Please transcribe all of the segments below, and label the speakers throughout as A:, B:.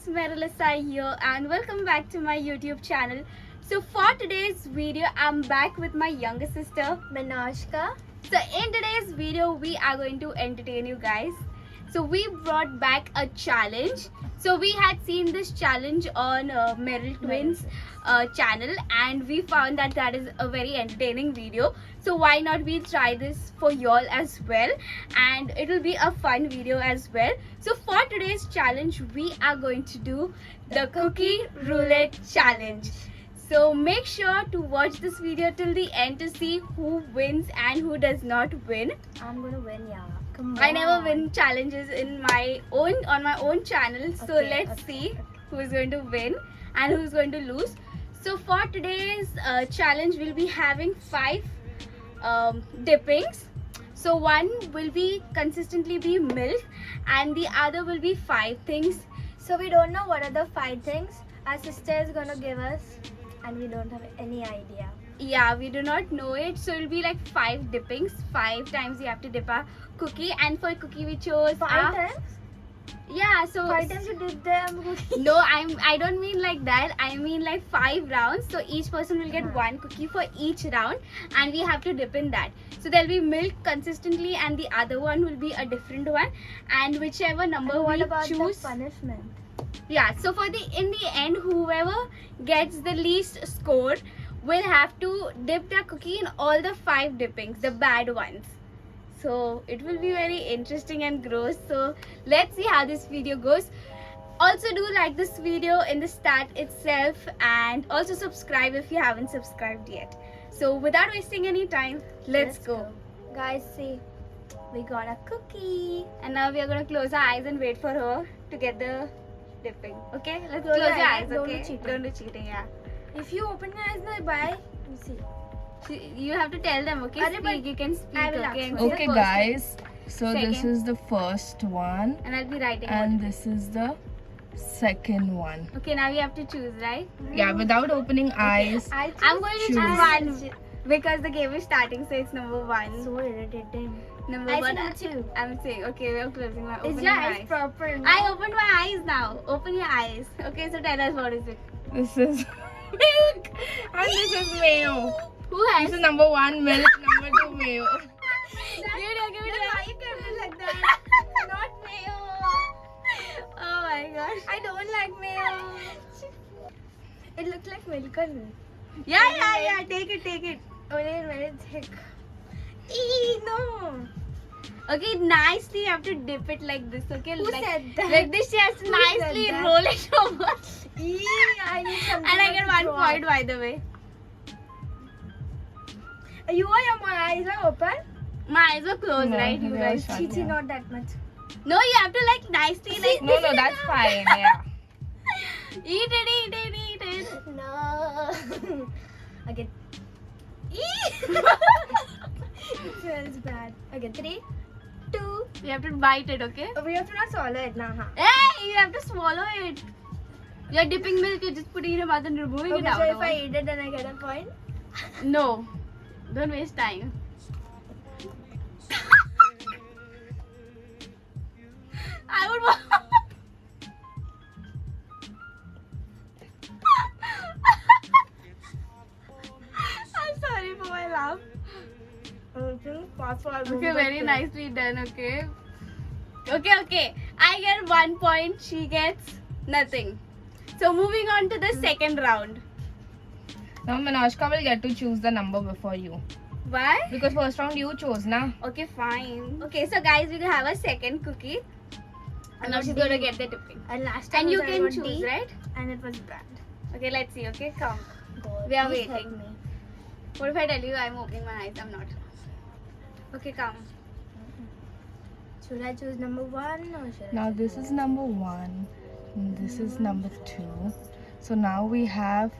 A: it's Marilisa here and welcome back to my YouTube channel. So for today's video, I'm back with my younger sister
B: Manashka.
A: So in today's video, we are going to entertain you guys. So we brought back a challenge. So we had seen this challenge on Meryl Twins channel and we found that that is a very entertaining video. So why not we try this for y'all as well, and it will be a fun video as well. So for today's challenge, we are going to do the cookie roulette challenge. So make sure to watch this video till the end to see who wins and who does not win.
B: I'm gonna win, yeah. Come on.
A: I never win challenges on my own channel. So
B: Okay,
A: let's
B: okay,
A: see who is going to win and who is going to lose. So for today's challenge, we'll be having 5 dippings. So one will be consistently be milk and the other will be 5 things.
B: So we don't know what are the 5 things our sister is gonna give us, and we don't have any idea.
A: Yeah, we do not know it. So it'll be like 5 dippings. 5 times you have to dip a cookie, and for cookie we chose
B: 5 times?
A: Yeah, so
B: 5 times you did them cookie?
A: no, I don't mean like that. I mean like 5 rounds. So each person will get 1 cookie for each round, and we have to dip in that. So there'll be milk consistently, and the other one will be a different one. And whichever number
B: And what
A: we
B: about
A: choose.
B: the punishment?
A: Yeah. So for in the end, whoever gets the least score will have to dip their cookie in all the 5 dippings, the bad ones. So it will be very interesting and gross. So let's see how this video goes. Also do like this video in the start itself, and also subscribe if you haven't subscribed yet. So without wasting any time, let's go.
B: Guys, see, we got a cookie.
A: And now we are going to close our eyes and wait for her to get the dipping. Okay, let's
B: Close
A: close
B: your
A: your
B: eyes,
A: eyes.
B: don't do
A: Okay,
B: cheating.
A: don't do cheating. Yeah.
B: If you open your eyes now, bye. You see.
A: You have to tell them, okay?
B: Arre, but
A: Speak. You can speak,
B: I will
A: okay?
B: ask
A: And
B: first.
A: say
C: Okay,
A: first
C: guys. So this
A: Second.
C: is the first one,
A: And I'll be writing.
C: and this is the second one.
A: Okay, now you have to choose, right?
C: Yeah, without opening eyes.
B: I
A: I'm going to choose
C: Choose.
A: one because the game is starting, so it's number 1.
B: So irritating.
A: Number
B: I
A: 1.
B: said number 2.
A: I'm saying, okay, we're closing my
B: Is
A: opening
B: your
A: my
B: eyes proper?
A: I opened my eyes now. Open your eyes. Okay, so tell us what is it.
C: This is milk, and this is mayo.
A: Who has?
C: This is number 1 milk, number 2 mayo.
A: Give it here.
B: Why you kept it like that? Not mayo.
A: Oh my gosh.
B: I don't like mayo. It looks like milk and milk.
A: Yeah. Take it.
B: Only very thick. Eee, no.
A: Okay, nicely you have to dip it like this. Okay,
B: Who
A: like,
B: said that?
A: like this. She has to
B: Who said
A: nicely
B: that?
A: roll it over.
B: Eee, I need something.
A: And I get
B: to
A: 1
B: throw
A: point
B: out.
A: by the way.
B: My eyes are open.
A: My eyes were closed,
C: No,
A: right? You
C: they are
A: guys.
C: shut.
B: Chichi,
C: Yeah.
B: not that much.
A: No, you have to like nicely like
C: No, that's fine. Yeah.
A: eat it.
B: No. Okay. Eee. It smells bad. Okay, 3, 2.
A: You have to bite it, okay?
B: We have to not swallow it now, huh?
A: Hey, you have to swallow it. You're dipping milk, you're just putting it in your mouth and removing
B: Okay,
A: it out.
B: so if I eat it, then I get a point.
A: No. Don't waste time. I would want. I'm sorry for my laugh. Okay, very nicely done, okay? Okay. I get 1 point, she gets nothing. So moving on to the second round.
C: Now Manashka will get to choose the number before you,
A: Why?
C: because first round you chose, na?
A: Okay, fine. Okay, so guys, we have a second cookie. And now she's going to get the dipping.
B: And last time
A: And you
B: also I
A: can
B: got
A: choose,
B: D,
A: right?
B: and it was bad.
A: Okay, let's see, okay? Come.
B: God,
A: We are
B: please
A: waiting.
B: help me.
A: What if I tell you I'm opening my eyes? I'm not. Okay, come.
B: Should I choose number 1 or should I?
C: Now
B: choose
C: this is number 1, and this is number 2. So now we have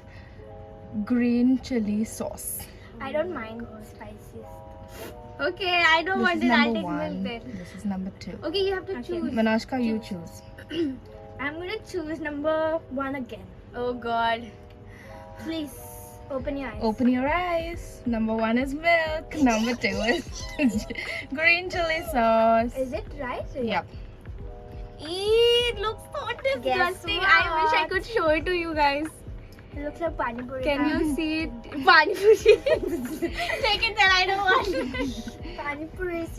C: green chili sauce.
B: I don't mind spices.
A: Okay, I don't
C: This
A: want
C: is
A: it. I'll
C: number
A: take milk
C: 1.
A: then.
C: This is number 2.
A: Okay, you have to
B: Okay.
A: choose.
C: Manashka, you choose.
B: I'm gonna choose number 1 again.
A: Oh god.
B: Please open your eyes.
C: Open your eyes. Number 1 is milk. Number 2 is green chili sauce.
B: Is it right?
C: Yep.
A: It looks so disgusting. I wish I could show it to you guys.
B: It looks like pani puri.
A: Can you see it? Pani puri. Take it then. I don't want it.
B: Pani puri. It's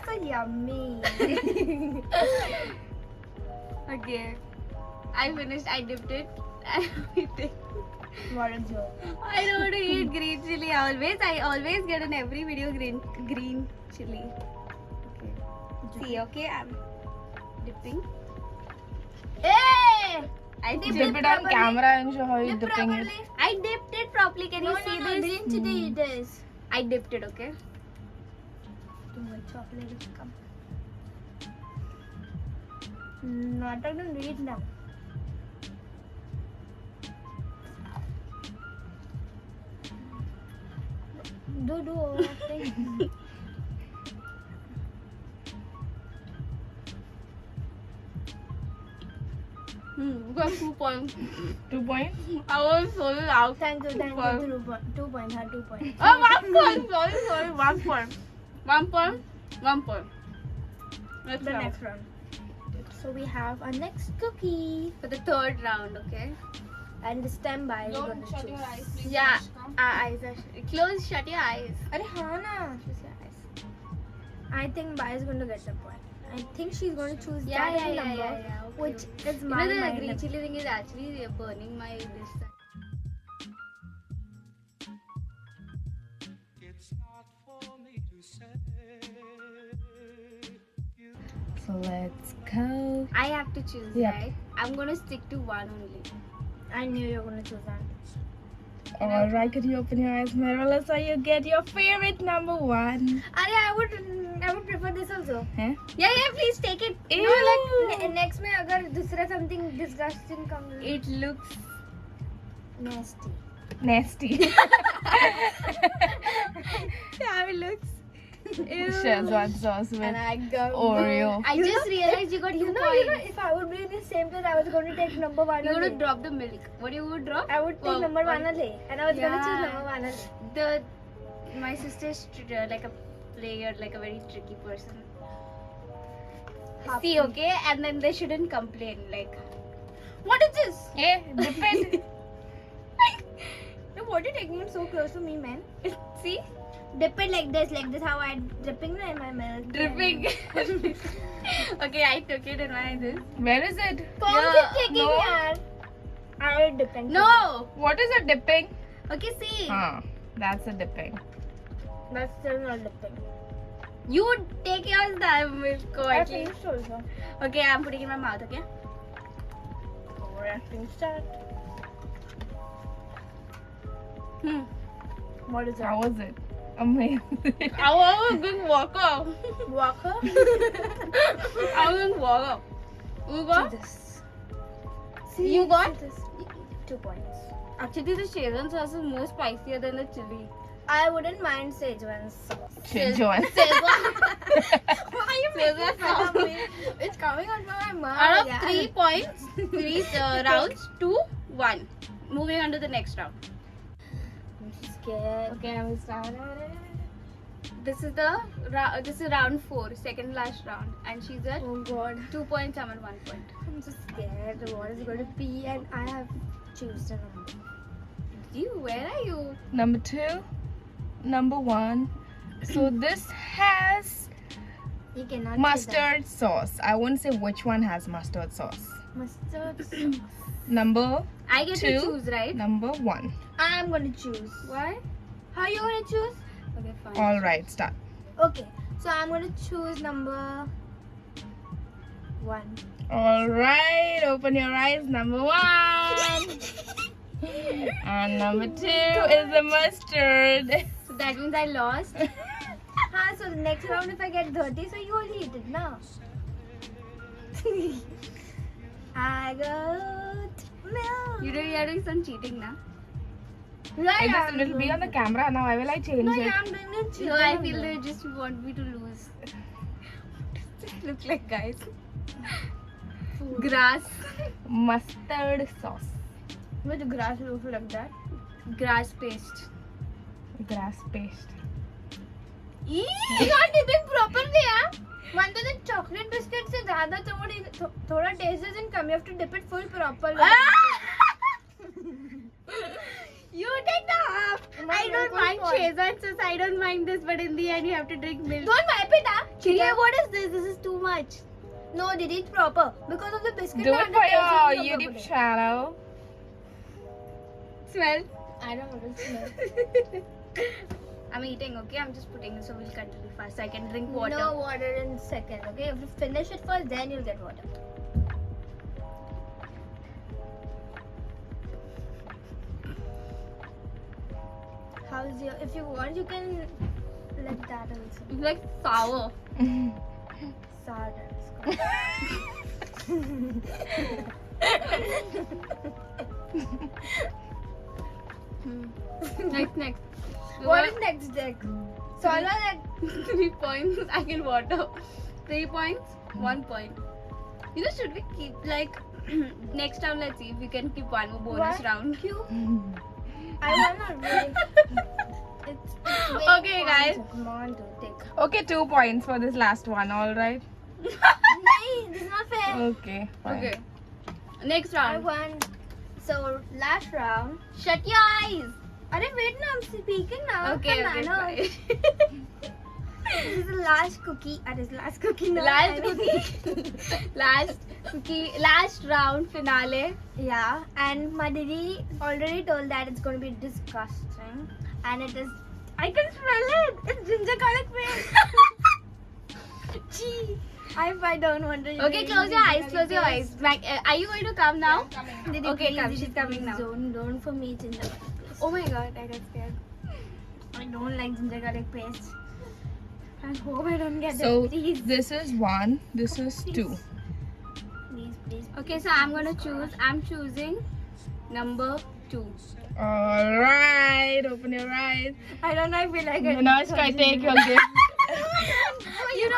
B: so yummy.
A: Okay. I finished. I dipped it. And I'm eating.
B: What a joke.
A: I don't want to eat green chili always. I always get in every video green chili. Okay. See, okay, I'm dipping.
B: Hey!
A: I dipped
C: Dip it on camera and show how you're
B: Dip
C: dipping it.
B: properly.
A: I dipped it properly. Can you see this?
B: Green chili it is.
A: I dipped it, okay?
B: Too much chocolate has come. Not I don't read now. Do overacting.
A: We got 2 points.
C: 2 points?
A: I was so loud.
B: Thank you. 2 points. 2 points.
A: Oh, 1 point. Sorry. 1 point. 1 point. 1 point. Let's
B: The
A: go.
B: next round. So we have our next cookie.
A: For the third round, okay?
B: And this time Bai is going to choose.
C: please.
A: Yeah. Eyes are close. Shut your eyes.
B: Arey Hana. I think Bai is going to get the point. I think she's going to choose that number,
A: Okay,
B: which
A: okay.
B: is
A: You
B: my
A: know the
B: mind
A: green
B: number.
A: chili thing is actually burning my this side.
C: So let's go.
A: I have to choose,
C: Yep.
A: right? I'm gonna stick to one only.
B: I knew you were going to choose that.
C: Alright, could you open your eyes, Marilla, so you get your favorite number 1?
B: Arey, I would prefer this also.
C: Huh?
A: Yeah, please take it.
C: Ew.
B: No, like next में अगर दूसरा something disgusting comes.
A: It looks
B: Nasty.
C: Nasty.
A: how it looks.
C: Szechuan sauce with
B: And I got
C: Oreo.
A: I just realized you got 2
B: You know,
A: points.
B: if I would be in the same place, I was going to take number 1
A: You're gonna
B: only.
A: drop the milk. What you would drop?
B: I would take
A: Oh,
B: number 1
A: oh.
B: only. And I was going to choose
A: Yeah.
B: number 1 only.
A: My sister's like a player, like a very tricky person. See, okay, and then they shouldn't complain. Like, what is this?
C: Hey, dip it.
B: No, what are you taking it so close to me, man?
A: See,
B: Dip it like this how I dripping in my milk.
A: dripping. Okay, I took it in my this.
C: Where is it?
B: Kौन
A: Yeah,
B: keep taking
C: no.
B: yaar? I will dip in.
A: No.
C: What is a dipping?
A: Okay, see,
C: That's a dipping.
B: That's still not dipping.
A: you take yours that milk
B: I
A: quietly.
B: finished also.
A: Okay, I'm putting it in my mouth. Okay.
B: Overacting start. What is
C: How
B: that?
C: was it? Amazing.
A: I was a good walker.
B: Walker?
A: I was a walker. You got?
B: This.
A: You got?
B: This. 2 points.
A: Actually, the Szechuan sauce is more spicier than the chili.
B: I wouldn't mind Szechuan sauce.
C: Szechuan.
B: Why are you
A: Szechuan
B: making fun of
A: sauce.
B: me? It's coming out from my mouth.
A: Out of
B: yeah.
A: 3 points, 3 rounds, 2, 1. Moving on to the next round.
B: I'm scared.
A: Okay, I will start. This is round 4, second last round, and she's at
B: Oh god.
A: 2 points. I'm at 1 point.
B: I'm so scared. What is it going to be? And I have chosen a number.
A: Where are you?
C: Number 2, number 1. So this has
B: You cannot
C: mustard sauce. I won't say which one has mustard sauce.
B: Mustard sauce.
C: Number
A: I get to
C: 2,
A: choose, right?
C: number 1.
B: I'm going to choose.
A: Why?
B: How are you going to choose?
A: Okay, fine.
C: All right, start.
B: Okay. So I'm going to choose number 1.
C: All right, open your eyes. Number 1. And number 2 is the mustard.
A: So that means I lost.
B: So the next round if I get 30, so you only eat it now. I got milk.
A: You're doing some cheating now.
C: It'll be on the camera now. Why will I change
B: No,
C: it?
B: yeah, I'm doing it.
A: No, I feel they just want me to lose. What does it look like, guys? Grass.
C: Mustard sauce.
B: With the grass looks like that.
A: Grass paste.
C: Grass paste.
A: You're not dipping properly, huh?
B: One to the chocolate biscuit से ज़्यादा थोड़ा taste doesn't come. You have to dip it full proper.
A: You take the half. I don't mind Shezan says I don't mind this, but in the end you have to drink milk.
B: Don't wipe it up.
A: Chiriya, what is this? This is too much.
B: No, did it proper because of the biscuit.
C: Do
B: and
C: it
B: the
C: for
B: taste
C: your
B: doesn't come
C: YouTube
B: properly.
C: channel.
A: Smell.
B: I don't want to smell.
A: I'm eating, okay? I'm just putting it so we'll cut really fast so I can drink water.
B: No water in second. Okay, you have to finish it first, then you'll get water. How's your? If you want, you can let that also.
A: It's like sour.
B: Sour.
A: Next.
B: What is next, Jack? Swallow that.
A: 3 points. I get water. 3 points. 1 point. You know, should we keep like next round? Let's see if we can keep one more bonus
B: What?
A: round.
B: I wanna really. It's very
A: Okay,
B: fun,
A: guys.
B: so come on, to take.
C: Okay, 2 points for this last one, alright?
B: Nahin, this is not fair.
C: Okay, fine.
A: Okay. Next
B: I
A: round.
B: won. So last round.
A: Shut your eyes.
B: Arey wait, now I'm speaking now.
A: Okay.
B: Have manners.
A: Fine.
B: This is the last cookie. That is last cookie. No,
A: Last
B: I mean-
A: cookie. Last round finale.
B: Yeah, and my didi already told that it's going to be disgusting, and it is. I can smell it. It's ginger garlic paste. Gee. I don't want to.
A: Okay, close your eyes. Close your eyes. Are you going to come now?
B: Didi,
A: Okay,
B: please,
A: come.
B: Didi,
A: She's coming
B: please,
A: now.
B: Don't for me ginger garlic paste.
A: Oh my god, I got scared.
B: I don't like ginger garlic paste. I hope I don't get
C: So,
B: it. Please,
C: this is 1, this is 2.
B: please.
A: Okay, so I'm gonna choose. I'm choosing number 2.
C: Alright, open your eyes.
B: I don't know. I feel like
C: Minoshka, take your gift.
A: You know,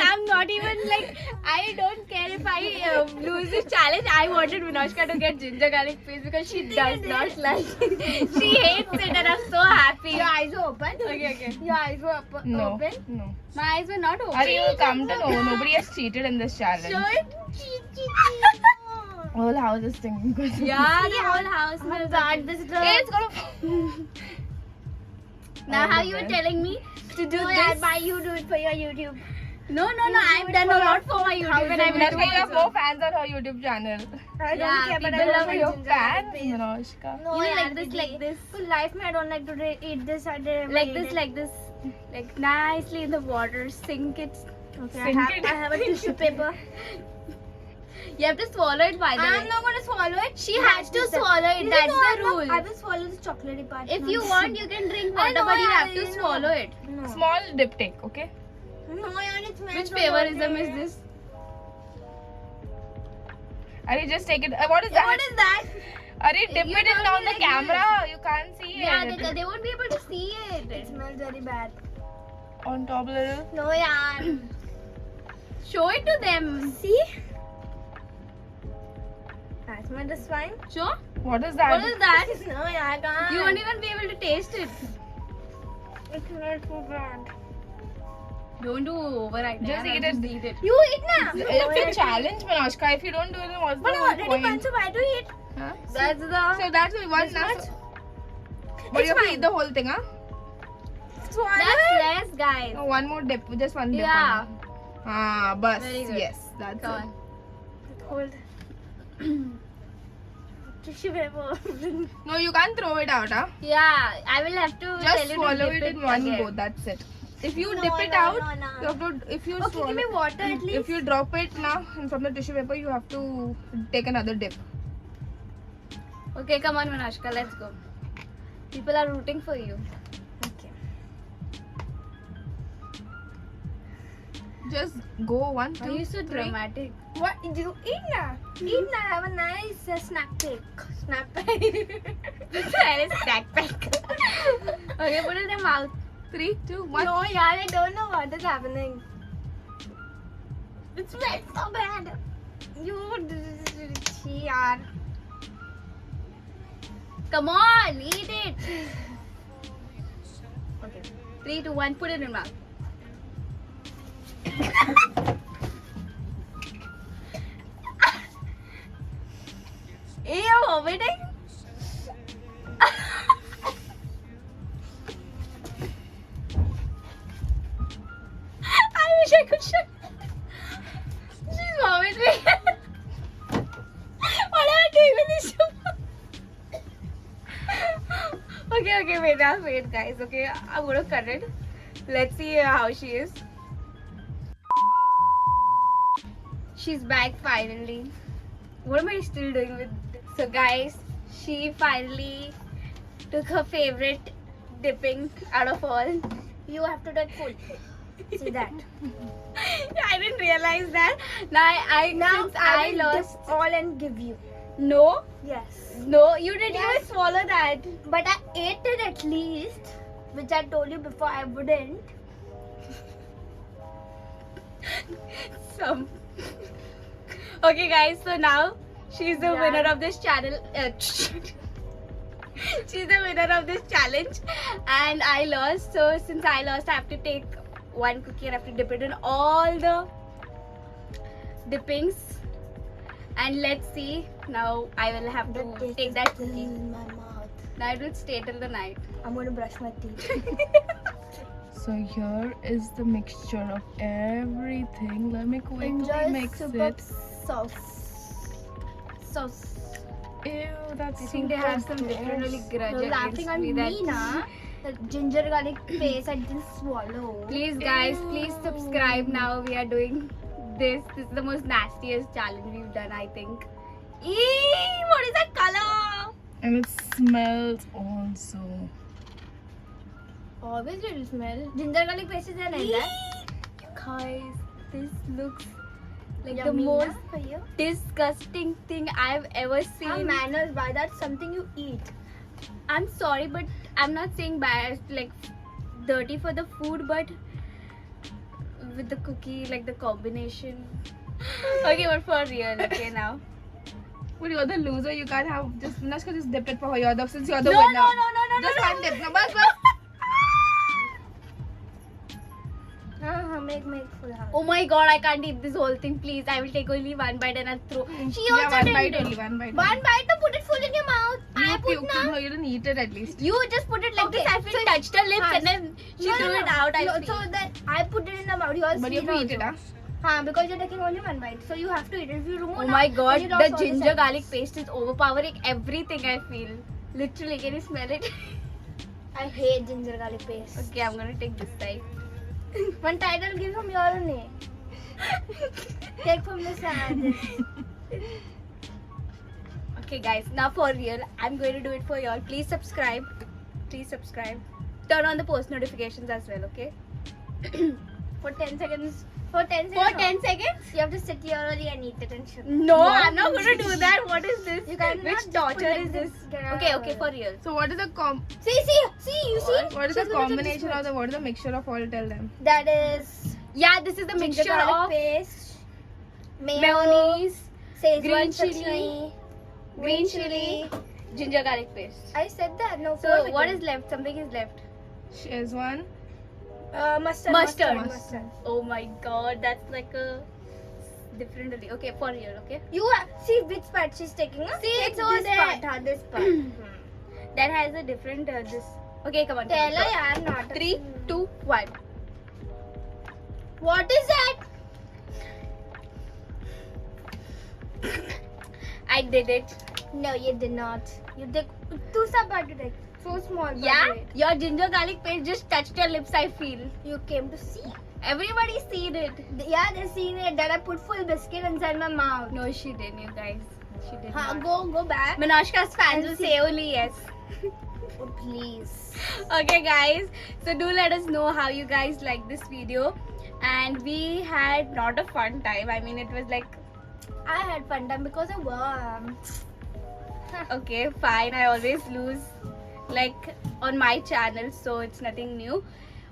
A: I'm not even like, I don't care if I lose this challenge. I wanted Minoshka to get ginger garlic paste because she does not like it. She hates it and I'm so happy.
B: Your eyes were open.
A: Okay.
B: Your eyes were
C: No,
B: open.
C: no.
A: My eyes were not open.
C: Are you will come to know? Nobody has cheated in this challenge.
A: Show it.
C: Whole house is thinking good.
A: Yeah, the whole house
B: Oh
A: smells
B: God,
A: like
B: this is
A: It's gonna. Now,
C: Oh,
A: how
C: the
A: you were
C: best.
A: telling me to do
B: No,
A: this?
B: yeah, why you do it for your YouTube?
A: No,
B: You
A: I've
B: do it
A: done
B: for
A: a lot for my YouTube and I will do
C: Minoshka, you have
A: it.
C: more fans on her YouTube channel.
B: I don't
A: Yeah,
B: care, but
A: people
B: I
A: love
B: don't
C: Your
B: like ginger garlic
C: fans,
B: paste.
C: Minoshka.
B: No,
A: You know,
B: yeah,
A: like this,
B: Didi.
A: like this.
B: For life, me, I don't like to eat this. I did
A: Like this, like nicely in the water, sink it.
B: Okay,
C: Sink it.
B: I have a tissue paper.
A: You have to swallow it by the
B: I'm
A: way.
B: not going to swallow it.
A: She has to swallow it. That's the rule.
B: I will swallow the chocolatey part.
A: If you want, you can drink
B: I
A: water,
B: know,
A: but you
B: yeah,
A: have to
B: you know.
A: swallow it.
B: No.
C: Small dip take, okay?
B: No, yeah, it smells
A: Which
B: so
A: favorism
B: good.
A: is this?
C: Are you just take it? What is
A: What
C: that?
A: is that?
C: Are you dip
A: You
C: it in
A: told
C: on
A: me
C: the
A: like
C: camera? You can't see
A: Yeah,
C: it.
A: they won't be able to see
B: It
A: it.
B: smells very bad.
C: On top little.
B: No, yeah.
A: Show it to them.
B: See? That smells just fine.
A: Show.
C: What is that?
A: What is that?
B: No, yeah, I can't.
A: You won't even be able to taste it.
B: It smells so bad.
A: Don't do over right now.
C: Just eat it.
A: Just eat it.
B: You eat now.
C: It's a challenge, Minoshka. If you don't do it, then what's
B: But
C: the
B: I
C: whole
B: already
C: point?
B: bunch of I to eat.
C: Huh?
A: That's the.
C: So that's the one
B: This
C: now.
B: much?
C: But you have to
B: fine.
C: eat the whole thing, huh?
B: Swallow
A: That's
B: it.
A: less, guys.
C: No, one more dip. Just one dip.
A: Yeah.
C: Ah, bus.
A: Very good.
C: Yes, that's
A: Come
C: it.
A: on.
B: Hold. Tissue paper.
C: No, you can't throw it out, huh?
A: Yeah, I will have to tell
C: Just
A: you to
C: swallow
A: dip
C: it in one
A: again.
C: go. That's it. If you
B: No,
C: dip it
B: no,
C: out,
B: no, no.
C: you have to. If you
B: Okay,
C: swallow,
B: give me water at least.
C: if you drop it now and from the tissue paper, you have to take another dip.
A: Okay, come on, Minoshka, let's go. People are rooting for you.
B: Okay.
C: Just go 1, 2,
A: Why are you so
C: 3.
A: dramatic?
B: What? You eat now. Eat now. Have a nice snack pack. Snack pack.
A: That is snack pack. Okay, put it in your mouth.
C: 3, 2, 1.
B: No, yeah, I don't know what is happening. It smells so bad. You, yaar.
A: Come on, eat it. Okay. 3, 2, 1, put it in your mouth. You're vomiting? I wish I could show. She's vomiting. What am I doing with this shoe? Okay, wait guys, okay? I'm gonna cut it. Let's see how she is. She's back finally. What am I still doing with this? So guys, she finally took her favorite dipping out of all.
B: You have to take full. See that?
A: I didn't realize that. Now since I
B: will
A: lost.
B: dip all and give you.
A: No,
B: Yes.
A: no, you didn't
B: Yes.
A: even swallow that.
B: But I ate it at least, which I told you before I wouldn't.
A: Some. Okay, guys. So now she's the
B: Yeah.
A: winner of this channel. She's the winner of this challenge, and I lost. So since I lost, I have to take one cookie and I have to dip it in all the dippings. And let's see. Now I will have to take that cookie.
B: in my mouth.
A: Now it will stay till the night.
B: I'm going to brush my teeth.
C: So here is the mixture of everything. Let me quickly
B: Enjoy
C: mix
B: soup
C: it.
B: of sauce.
C: Ew, that's
A: I think they
C: super
A: have some
C: gross.
A: literally grudge
B: You're laughing
A: against
B: on
A: me
B: me,
A: that.
B: na? The ginger garlic paste I didn't swallow.
A: Please guys, please subscribe now. We are doing this. This is the most nastiest challenge we've done, I think. Eee, what is that color?
C: And it smells also.
B: Obviously it will smell. Ginger garlic paste is there, nahi?
A: Guys, this looks like the
B: Yummy,
A: most
B: na, for you.
A: disgusting thing I've ever
B: Have
A: seen.
B: manners, why that's something you eat.
A: I'm sorry, but I'm not saying bad, like dirty for the food, but with the cookie, like the combination. Okay, but for real, okay now.
C: Well, you're the loser. You can't have just Nushka, just dip it for her. Since you're the
A: No,
C: winner.
A: no,
C: Just
A: no.
C: one dip. No, bas.
B: Make full house.
A: Oh my god, I can't eat this whole thing, please. I will take only one bite and I'll throw. She
C: Yeah,
A: also
C: one
A: didn't.
C: bite
A: it.
C: only. One bite.
B: One bite to put it full in your mouth. I
C: You
B: put
C: puked.
B: na.
C: No, you didn't eat it at least.
A: You just put it like
B: Okay,
A: this. I feel
B: so-
A: touched her lips and then she threw it out. I
B: No,
A: feel.
B: so that I put it in the mouth. You all
C: But
B: see
C: you have to eat it,
B: also.
C: huh?
B: Because you're taking only one bite. So you have to eat it. If you remove
A: Oh
B: na,
A: my
B: then
A: god,
B: you
A: the
B: lost all
A: ginger
B: sense.
A: garlic paste is overpowering everything I feel. Literally, can you smell it?
B: I hate ginger garlic paste.
A: Okay, I'm gonna take this side.
B: One title give from your name. Take from the side.
A: Okay, guys, now for real, I'm going to do it for y'all. Please subscribe. Please subscribe. Turn on the post notifications as well, okay?
B: For 10 seconds. For 10
A: For
B: seconds.
A: 10 seconds?
B: You have to sit here only and eat it and shit.
A: No,
C: What?
A: I'm not gonna do that. What is this?
B: You cannot
A: Which
B: just
A: torture
B: put like
A: is this?
B: Get out
A: Okay,
B: of
A: okay,
B: it.
A: for real.
C: So what is the
B: See, you see?
C: what is the
B: She's gonna take
C: combination
B: this
C: of the what is the mixture of all? Tell them.
B: one. That is
A: Yeah, this is the
B: ginger
A: mixture
B: garlic
A: of
B: paste,
A: mayonnaise,
B: Szechuan
A: green
B: chutney,
A: chili, green chili, ginger garlic paste.
B: I said that. No.
A: So what is left? Something is left.
C: Szechuan.
B: Mustard.
A: Mustard. Oh my god, that's like a different. Okay, for real. Okay,
B: You see which part she's taking. Huh?
A: See,
B: Take
A: it's over
B: this
A: there.
B: part. This part.
A: that has a different this. Okay, come on.
B: Tell her, yaar, not.
A: 3, 2, 1.
B: What is that?
A: I did it.
B: No, you did not. You take two sub part to take. So small.
A: Yeah,
B: budget.
A: your ginger garlic paste just touched your lips. I feel.
B: You came to see.
A: Everybody seen it.
B: Yeah, they seen it. That I put full biscuit inside my mouth.
A: No, she didn't, you guys. She did
B: Huh,
A: not.
B: go back.
A: Minoshka's fans will
B: And
A: say only yes.
B: Oh, please.
A: Okay, guys. So do let us know how you guys like this video. And we had not a fun time. I mean, it was like,
B: I had fun time because I won.
A: okay, fine. I always lose, like on my channel, so it's nothing new.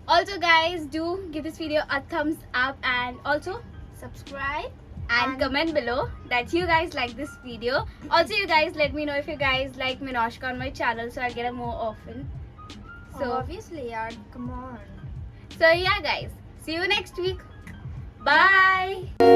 A: Also, guys, do give this video a thumbs up and also
B: Subscribe.
A: and comment below that you guys like this video. Also, you guys let me know if you guys like Minoshka on my channel, so I'll get her more often.
B: So
A: So
B: obviously, yaar, come on.
A: yeah, guys. See you next week. Bye.